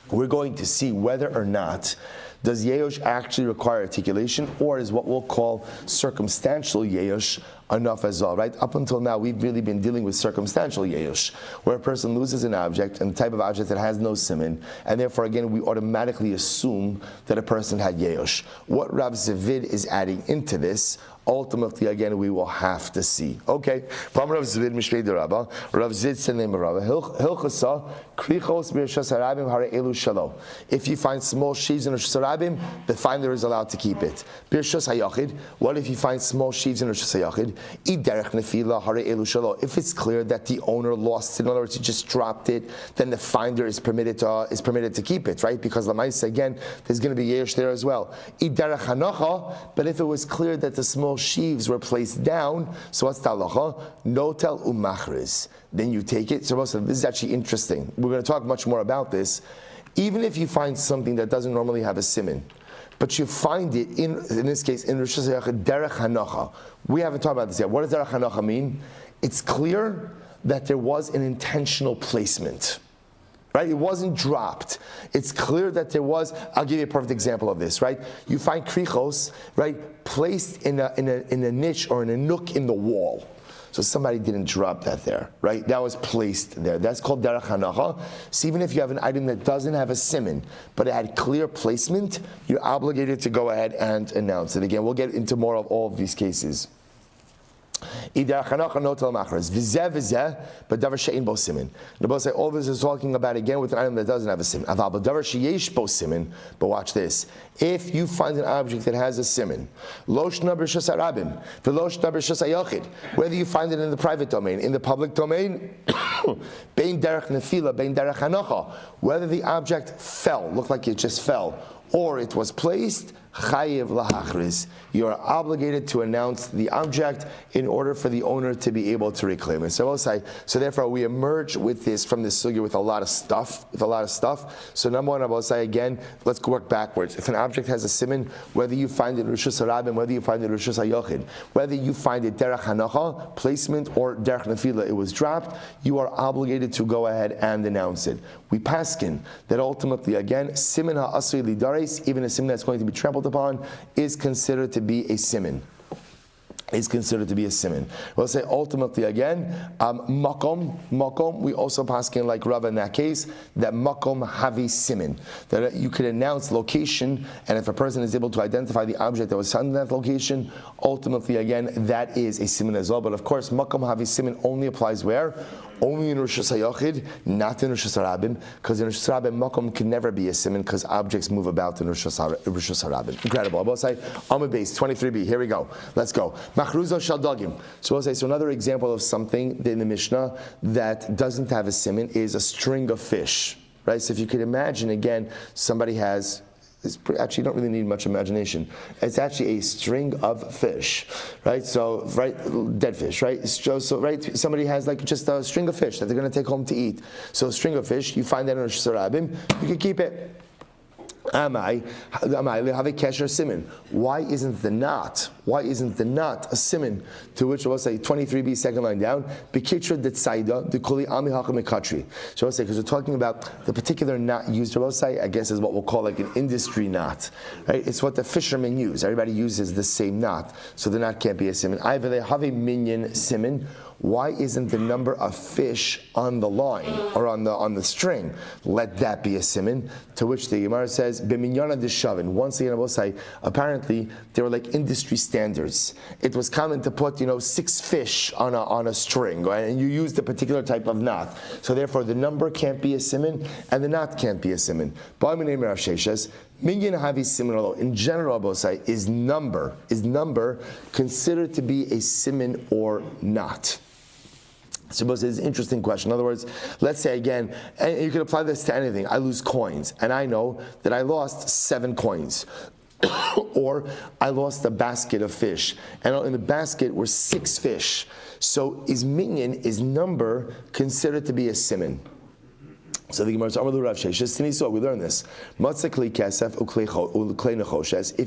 We're going to see whether or not does Ye'esh actually require articulation, or is what we'll call circumstantial Ye'esh enough as well, right? Up until now, we've really been dealing with circumstantial Ye'esh, where a person loses an object, and the type of object that has no siman, and therefore, again, we automatically assume that a person had Ye'esh. What Rav Zavid is adding into this, ultimately, again, we will have to see. Okay, Rav Zavid said the name of Rav. If you find small sheaves in Rosh Hashanah, the finder is allowed to keep it. What if you find small sheaves in Rosh Hashanah? If it's clear that the owner lost it, in other words, he just dropped it, then the finder is permitted to keep it, right? Because Lamaisa, again, there's going to be Yesh there as well. But if it was clear that the small sheaves were placed down, so what's the halacha? Notel umachriz. Then you take it. So this is actually interesting. We're going to talk much more about this. Even if you find something that doesn't normally have a siman, but you find it in this case in Rosh Hashanah derech hanocha. We haven't talked about this yet. What does derech hanocha mean? It's clear that there was an intentional placement, right? It wasn't dropped. It's clear that there was. I'll give you a perfect example of this, right? You find krichos, right, placed in a niche or in a nook in the wall. So somebody didn't drop that there, right? That was placed there. That's called derech hanacha. So even if you have an item that doesn't have a siman, but it had clear placement, you're obligated to go ahead and announce it. Again, we'll get into more of all of these cases. But davar she'ein bo siman. The Bava say all this is talking about again with an item that doesn't have a siman. But davar she'yesh bo siman. But watch this. If you find an object that has a siman, loshna b'rishus harabim, v'loshna b'rishus hayachid, whether you find it in the private domain, in the public domain, bein derech nefila, bein derech hanocha, whether the object fell, looked like it just fell, or it was placed, chayiv lahachris. You are obligated to announce the object in order for the owner to be able to reclaim it. So I'll say, so therefore we emerge with this from this sugya with a lot of stuff. So number one, I will say again, let's work backwards. If an object has a siman, whether you find it rishus harabim, whether you find it rishus hayochid, whether you find it derech hanacha, placement, or derech nefila, it was dropped, you are obligated to go ahead and announce it. We paskin that ultimately again, siman ha'asui lidares, even a siman that's going to be trampled upon, is considered to be a siman. We'll say ultimately again, makom. We also paskin like Rava in that case that makom havi siman, that you could announce location, and if a person is able to identify the object that was found in that location, ultimately again that is a siman as well. But of course, makom havi siman only applies where? Only in Rosh Hashanah, not in Rosh Hashanah, because in Rosh Hashanah, makom can never be a siman because objects move about in Rosh Hashanah. Incredible. I will say, Amud Beis 23b. Here we go. Let's go. Machruzo shal dagim. So we'll say, so another example of something in the Mishnah that doesn't have a siman is a string of fish, right? So if you could imagine again, somebody has. Actually, you don't really need much imagination. It's actually a string of fish, right? So, right, dead fish, right? So, right, somebody has like just a string of fish that they're going to take home to eat. So, a string of fish, you find that in Rosh Hashanah, you can keep it. Amai have a kesher siman. Why isn't the knot a siman? To which we'll say 23b, second line down. Bekitra detzaida dekuli ami hakam mekatri. So we'll say because we're talking about the particular knot used. We'll say I guess is what we'll call like an industry knot, right? It's what the fishermen use. Everybody uses the same knot, so the knot can't be a siman. Either they have a minyan siman. why isn't the number of fish on the line or on the string? Let that be a siman. To which the Gemara says, B'minyana d'shavin. Once again, I will say, apparently they were like industry standards. It was common to put 6 fish on a string, right? And you used a particular type of knot. So therefore, the number can't be a siman, and the knot can't be a siman. Minyan havi siman. In general, Bosai, is number considered to be a siman or not? So it's an interesting question. In other words, let's say again, and you can apply this to anything. I lose coins, and I know that I lost 7 coins. Or I lost a basket of fish, and in the basket were 6 fish. So is number considered to be a siman? So the Gemara says, we learn this. If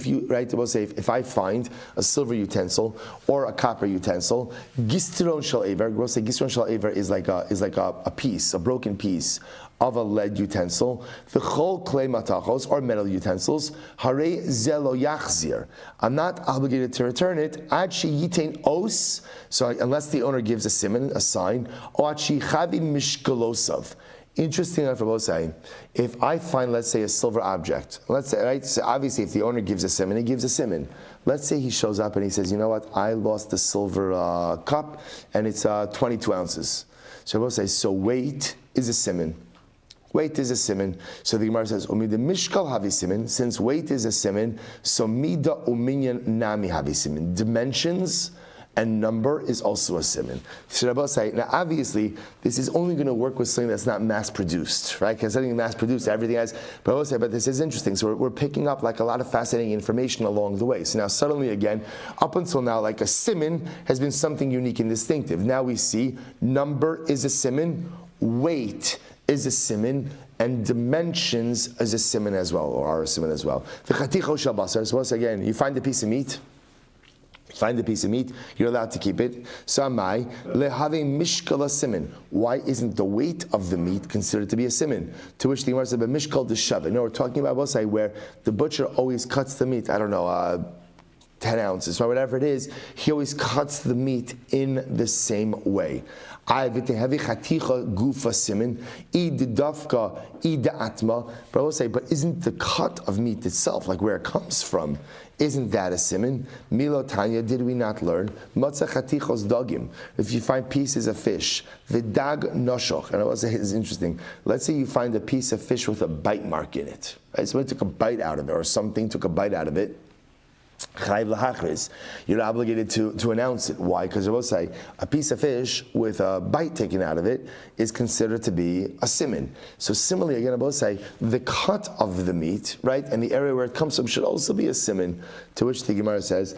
you will say, if I find a silver utensil or a copper utensil, gistron shel aver. We'll say gistron shel aver is like a piece, a broken piece of a lead utensil. The chol clay matachos or metal utensils. Hare zelo yachzir. I'm not obligated to return it. Ad she yitain os. So unless the owner gives a siman, a sign, or ad she chavi mishkalosav. Interesting enough, I say, if I find, let's say, a silver object, let's say, right? So obviously, if the owner gives a siman, he gives a siman. Let's say he shows up and he says, you know what? I lost the silver cup, and it's 22 ounces. So I will say, so weight is a siman. Weight is a siman. So the Gemara says, "Umida mishkal havi siman." Since weight is a siman, so mida uminyan nami havi siman. Dimensions and number is also a siman. So Rabbi say, now obviously, this is only going to work with something that's not mass-produced, right? Because something mass-produced, everything has, but this is interesting. So we're picking up like a lot of fascinating information along the way. So now suddenly again, up until now, like a siman has been something unique and distinctive. Now we see number is a siman, weight is a siman, and dimensions is a siman as well, or are a siman as well. The chaticho shel basar. So once again, you find a piece of meat. You're allowed to keep it. So amai lehave mishkal siman. Why isn't the weight of the meat considered to be a siman? To which the Gemara said, "But mishkal d'shavin." No, we're talking about Bosai, where the butcher always cuts the meat. I don't know, 10 ounces, or whatever it is. He always cuts the meat in the same way. But isn't the cut of meat itself, like where it comes from, isn't that a siman? Milo Tanya, did we not learn? Matzah chatichos dagim. If you find pieces of fish, v'dag noshoch, and I will say it's interesting. Let's say you find a piece of fish with a bite mark in it. Right? Somebody took a bite out of it, or something took a bite out of it. You're obligated to announce it. Why? Because I will say a piece of fish with a bite taken out of it is considered to be a siman. So similarly, again, I will say the cut of the meat, right, and the area where it comes from should also be a siman. To which the Gemara says,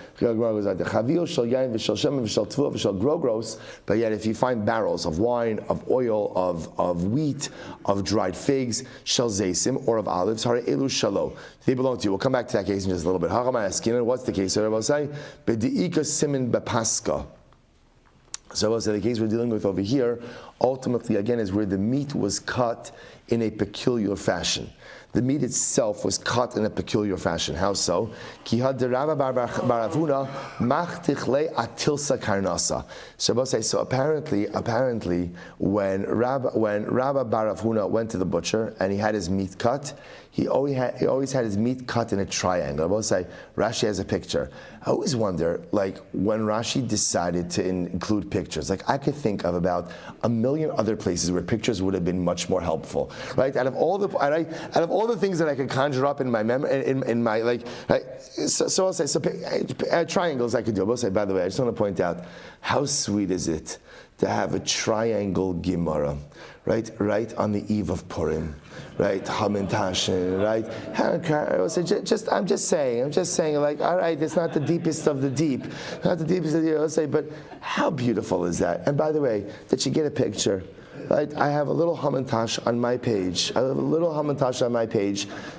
but yet if you find barrels of wine, of oil, of wheat, of dried figs, shel zaysim, or of olives, they belong to you. We'll come back to that case in just a little bit. What's the case? So I will say, b'di'ika simin bepaska. So I will say the case we're dealing with over here, ultimately again, is where the meat was cut in a peculiar fashion. The meat itself was cut in a peculiar fashion. How so? So apparently, when Rabbi Bar Huna went to the butcher and he had his meat cut, he always had his meat cut in a triangle. I will say, Rashi has a picture. I always wonder, like, when Rashi decided to include pictures, like I could think of about a million other places where pictures would have been much more helpful, right? Out of all the things that I could conjure up in my memory, in my like, right? So I'll say, triangles I could do. I will say, by the way, I just want to point out how sweet is it to have a triangle Gemara, right on the eve of Purim, right? Hamantashen, right? I'm just saying, like, all right, it's not the deepest of the deep, not the deepest of the deep. I'll say, but how beautiful is that? And by the way, did you get a picture? Right? I have a little hamantash on my page.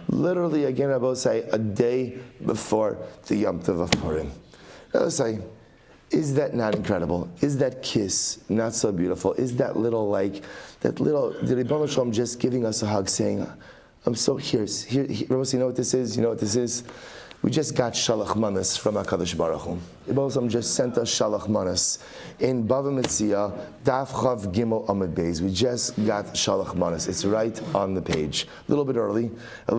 Literally, again, I will say, a day before the Yom Tov of Purim. I will say, is that not incredible? Is that kiss not so beautiful? Is that little, the Rebbeinu Shalom just giving us a hug, saying, I'm so here. Rabbi, you know what this is? We just got Shalach Manas from HaKadosh Baruch Hu. Ibn just sent us Shalach Manas. In Bava Metzia, Daf Chav Gimel Amud Beis. We just got Shalach Manas. It's right on the page. A little bit early. I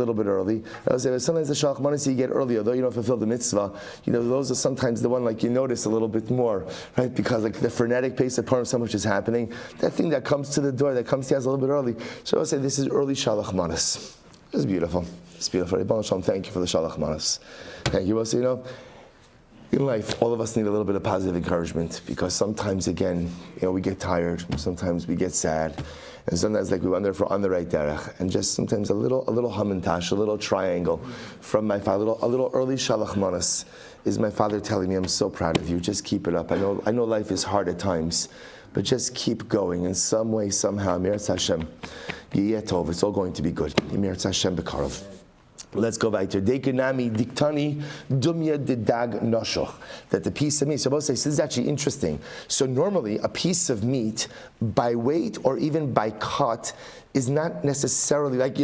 was saying, sometimes the Shalach Manas you get earlier, though you don't fulfill the mitzvah. Those are sometimes the one like you notice a little bit more, right? Because like the frenetic pace of Purim, so much is happening. That thing that comes to the door, that comes to us a little bit early. So I would say this is early Shalach Manas. It's beautiful. It's beautiful. Ribbon Shalom, thank you for the Shalach Manas. Thank you. So, in life, all of us need a little bit of positive encouragement because sometimes, again, we get tired. Sometimes we get sad, and sometimes like we wonder if we're on the right derech. And just sometimes a little hamantash, a little triangle from my father, a little early Shalach Manas is my father telling me, "I'm so proud of you. Just keep it up. I know life is hard at times, but just keep going in some way, somehow. Meretz Hashem, Yiyeh Tov. It's all going to be good. Meretz Hashem B'karov." Let's go back to Dekanami Diktani Dumya Didag Noshoch. That the piece of meat. So both say this is actually interesting. So normally a piece of meat by weight or even by cut is not necessarily like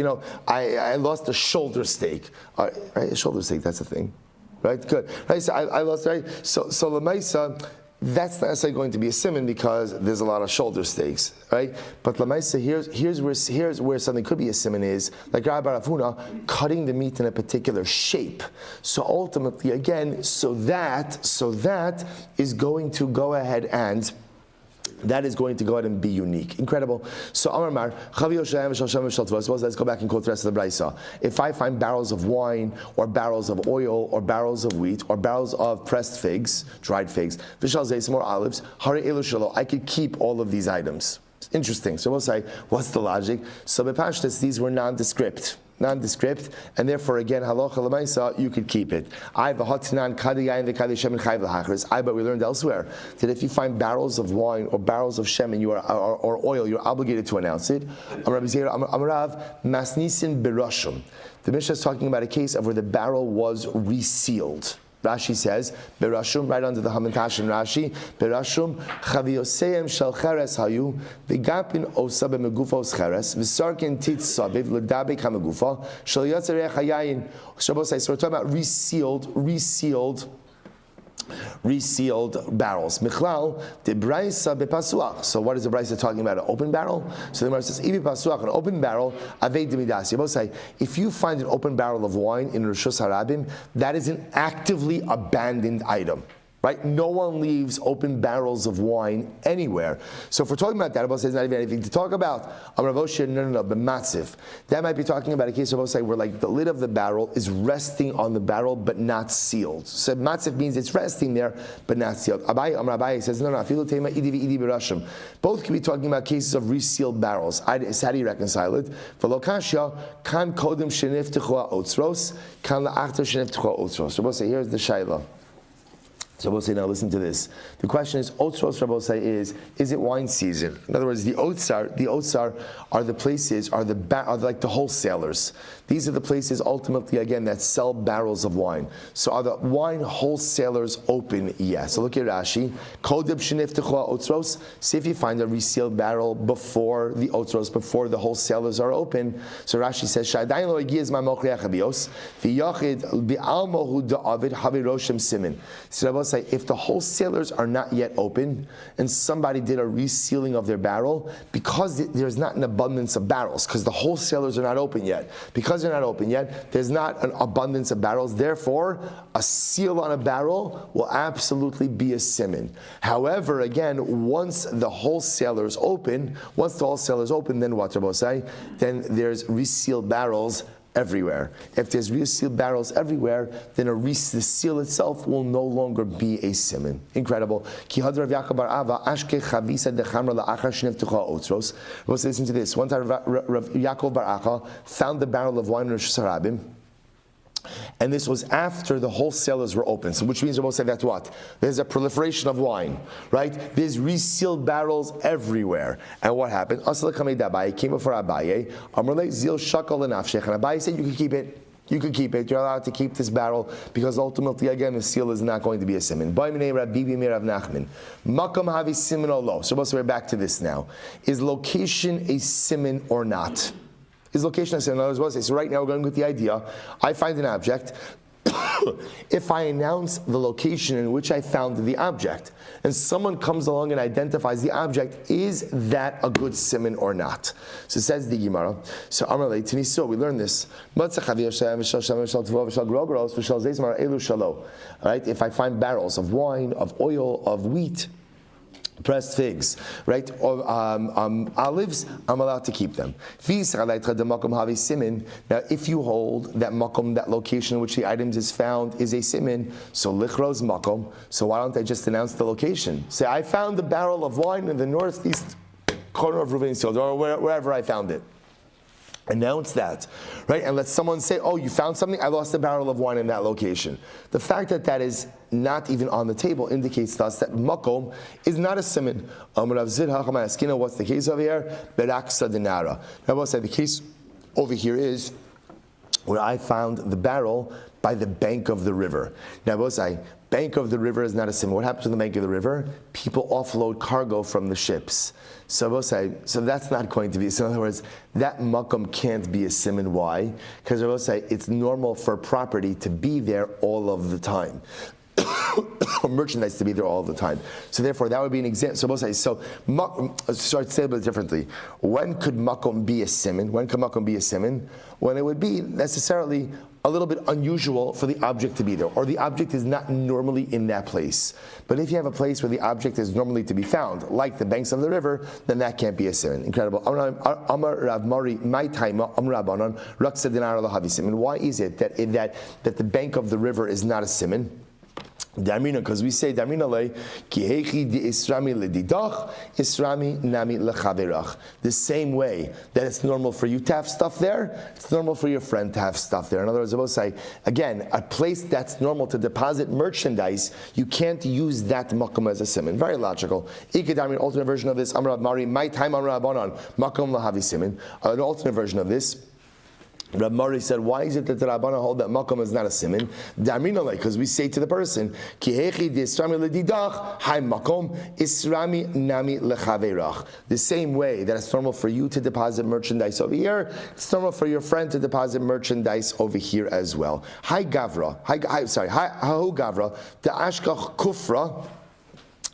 I lost a shoulder steak. Right, a shoulder steak, that's a thing. Right? Good. Right, so I lost right. So Lamaisa, that's not necessarily going to be a siman because there's a lot of shoulder steaks, right? But Lamaisa, here's where something could be a siman is, like Rabbi Ravuna, cutting the meat in a particular shape. So ultimately, again, so that is going to go ahead and be unique. Incredible. So Amar Mar, let's go back and quote the rest of the Braisa. If I find barrels of wine, or barrels of oil, or barrels of wheat, or barrels of pressed figs, dried figs, Vishal Zaysim or olives, Hare Elu Shalo, I could keep all of these items. It's interesting. So we'll say, what's the logic? So Bepashtas, these were nondescript, and therefore again halacha lemaisa you could keep it. But we learned elsewhere that if you find barrels of wine or barrels of shemen or oil, you're obligated to announce it. The Mishnah is talking about a case of where the barrel was resealed. Rashi says, Berashum, right under the Hamantash and Rashi, Berashum, Chavioseim shel cheres hayu, Vigapin osa b'megufos cheres, V'sarkin tit sabiv, L'dabe kamagufa, Shel yotzer reich hayayin. Shabbos says, so we're talking about resealed barrels. Michlal, the Braisa bepasuach. So what is the Braisa talking about? An open barrel? So the Gemara says, Ibi pasuach, an open barrel, avei demidas. You both say, if you find an open barrel of wine in Rishus Harabim, that is an actively abandoned item. Right? No one leaves open barrels of wine anywhere. So if we're talking about that, Rabbi says not even anything to talk about. No, but massive. That might be talking about a case of say where like the lid of the barrel is resting on the barrel but not sealed. So massive means it's resting there but not sealed. Abai says no. Both can be talking about cases of resealed barrels. How do you reconcile it? For lokashya kan kodim sheniftechu otzros kan la'achter sheniftechu otzros. So we'll say here's the shayla. So we'll say, now listen to this. The question is, Otzros, Rabbi say, is it wine season? In other words, the Otsar are the places, are like the wholesalers. These are the places, ultimately, again, that sell barrels of wine. So are the wine wholesalers open? Yes. So look at Rashi. Kodib sheniftechu Otzros. See if you find a resealed barrel before the Otzros, before the wholesalers are open. So Rashi says, Shadayin lo yigiyaz ma mochriach habios, v'yachid bi'almohu da'avid haviroshem simin. So Rabbi say, if the wholesalers are not yet open and somebody did a resealing of their barrel, because there's not an abundance of barrels, because the wholesalers are not open yet. Because they're not open yet, there's not an abundance of barrels. Therefore, a seal on a barrel will absolutely be a siman. However, again, once the wholesalers open, then what Rabbi say? Then there's resealed barrels everywhere. If there's resealed barrels everywhere, then the seal itself will no longer be a siman. Incredible. Let's listen to this. One time Rav Yaakov Bar Acha found the barrel of wine in Rosh Hashanah, and this was after the wholesalers were open. So which means we'll say that's what? There's a proliferation of wine, right? There's resealed barrels everywhere. And what happened? Abaye came before Abaye. Amrle zil shakal lenafshech. And Abaye said, you can keep it. You can keep it. You're allowed to keep this barrel because ultimately, again, the seal is not going to be a siman. So we're back to this now. Is location a siman or not? Is location a siman? In other words, so right now we're going with the idea. I find an object. if I announce the location in which I found the object, and someone comes along and identifies the object, is that a good siman or not? So says the Gemara. So Amar Leitini, so we learn this. Right? If I find barrels of wine, of oil, of wheat, pressed figs, right, or olives, I'm allowed to keep them. Now, if you hold that makom, that location in which the items is found, is a simin, so lichros makom, so why don't I just announce the location? Say, I found the barrel of wine in the northeast corner of Reuven's field, or wherever I found it. Announce that, right? And let someone say, oh, you found something? I lost a barrel of wine in that location. The fact that that is not even on the table indicates to us that makom is not a siman. What's the case over here? Beraksa dinara. Now, we'll say the case over here is where I found the barrel by the bank of the river. Now, we'll say, bank of the river is not a siman. What happens to the bank of the river? People offload cargo from the ships. So we'll say, so that's not going to be. So in other words, that makom can't be a siman. Why? Because we'll say it's normal for property to be there all of the time. Merchandise to be there all the time. So therefore, that would be an example. So we'll say, so start say a bit differently. When could makom be a siman? When could makom be a siman? When it would be necessarily a little bit unusual for the object to be there, or the object is not normally in that place. But if you have a place where the object is normally to be found, like the banks of the river, then that can't be a siman. Incredible. Amar Rav Mari, my time, Amar Rabbanon, Raksa dinar lahavi siman. Why is it that the bank of the river is not a siman? Damina, because we say Damina le kihechi di isrami ledidach, isrami nami lechaverach. The same way that it's normal for you to have stuff there, it's normal for your friend to have stuff there. In other words, I will say again, a place that's normal to deposit merchandise, you can't use that makom as a siman. Very logical. Ikedamin, alternate version of this. Amar Mari, my time Amar Rabbanon, makom lahavi siman. An alternate version of this. Rabbi Mari said, why is it that the Rabbana hold that makom is not a siman? Darminale, because we say to the person, Kihechi di isrami ledidach, hai makom, isrami nami lechaverach. The same way that it's normal for you to deposit merchandise over here, it's normal for your friend to deposit merchandise over here as well. Hai gavra, hahu gavra, the ashkach kufra,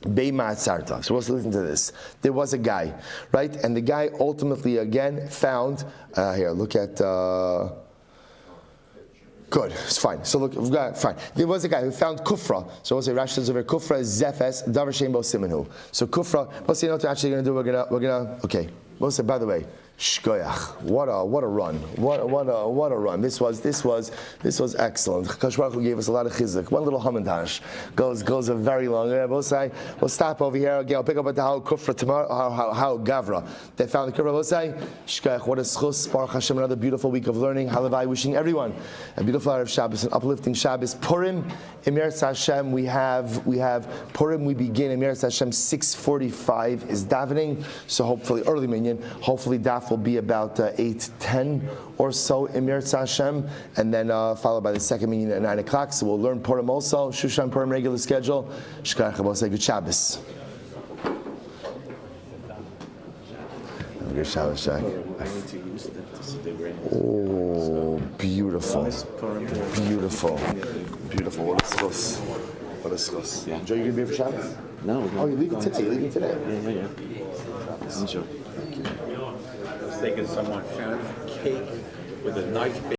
so let's listen to this. There was a guy, right? And the guy ultimately again found, here, look at, good, it's fine. So look, we've got, fine. There was a guy who found kufra. So we'll say, Rashi says over kufra is zefes, davar shein bo simanhu. So kufra, we'll say, you know what we're actually going to do? We're gonna, okay. We'll say, by the way, shkoyach, what a run, what a run. This was excellent. Kadosh Baruch Hu gave us a lot of chizuk. One little hamantash goes a very long. We'll stop over here again. I'll pick up at the how kufra tomorrow. How gavra. They found the kufra. We'll say shkoyach. What a schus. Baruch Hashem. Another beautiful week of learning. Halavai. Wishing everyone a beautiful hour of Shabbos, an uplifting Shabbos. Purim. Emeretz Hashem. We have Purim. We begin Emeretz Hashem. 6:45 is davening. So hopefully early minyan. Hopefully daf will be about 8:10 or so in Meretz Hashem, and then followed by the second meeting at 9 o'clock. So we'll learn Purim also. Shushan Purim regular schedule. Shkar Chabos, say good Shabbos. Have a good Shabbos, Jack. Oh, beautiful, beautiful, beautiful. What a schos. What a schos. Yeah. Joe, you gonna be here for Shabbos? No. Oh, you're leaving today. You're leaving today. Yeah. Enjoy. I was thinking someone found a cake with a nice